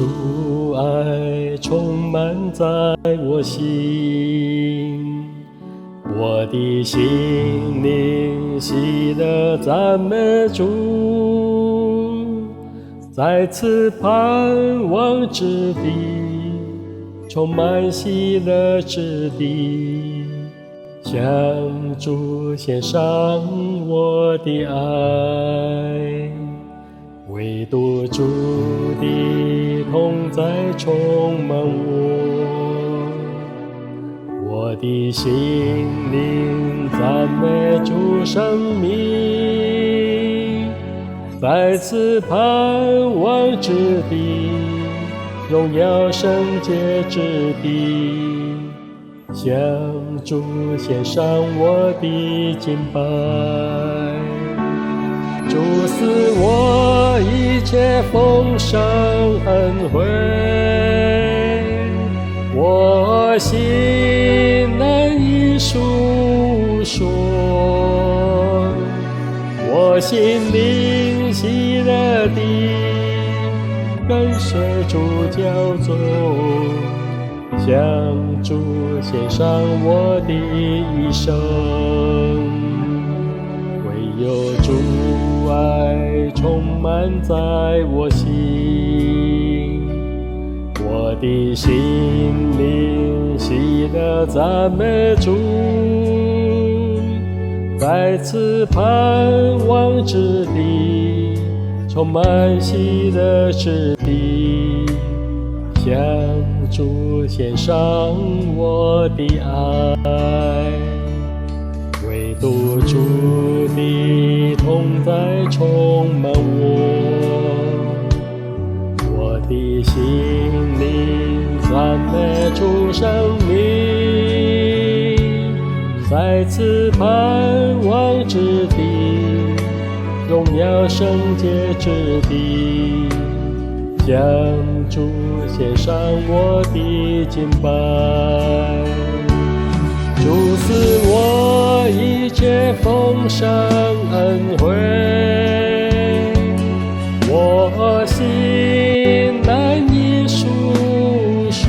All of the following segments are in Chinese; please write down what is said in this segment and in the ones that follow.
主爱充满在我心，我的心灵喜乐赞美主，在此盼望之地，充满喜乐之地，向主献上我的爱。唯独主的同在充满我的心灵赞美主生命，在此盼望之地，荣耀圣洁之地，向主献上我的敬拜。主赐我一切丰盛恩惠，我心难以述说，我心灵喜乐地跟随主教宗，向主献上我的一生。唯有主爱充满在我心，我的心灵喜乐赞美主，在此盼望之地，充满喜乐之地，向主献上我的爱。唯独主的同在充满我的心灵赞美主生命，在此盼望之地，荣耀圣洁之地，向主献上我的敬拜。主赐我一切丰盛恩惠，我心难以述说，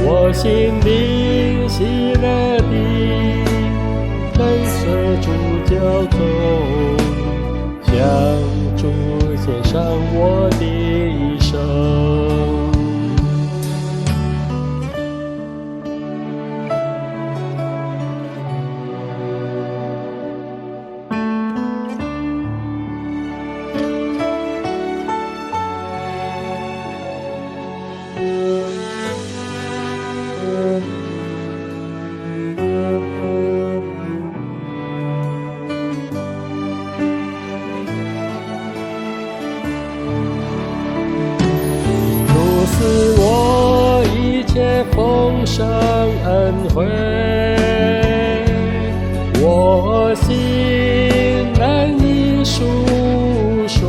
我心灵喜乐地跟随主教宗，向主献上我的一生。赐我一切丰盛恩惠，我心难以述说，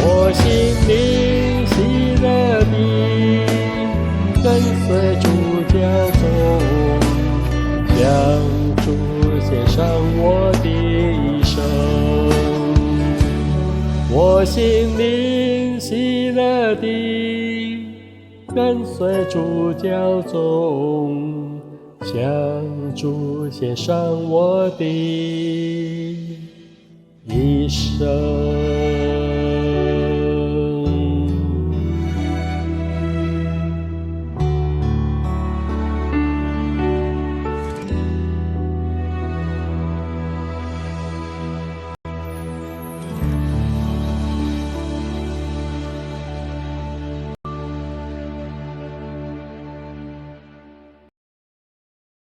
我心灵喜乐地跟随主教宗，向主献上我的一生，我心灵喜乐地跟随主教宗，向主献上我的一生。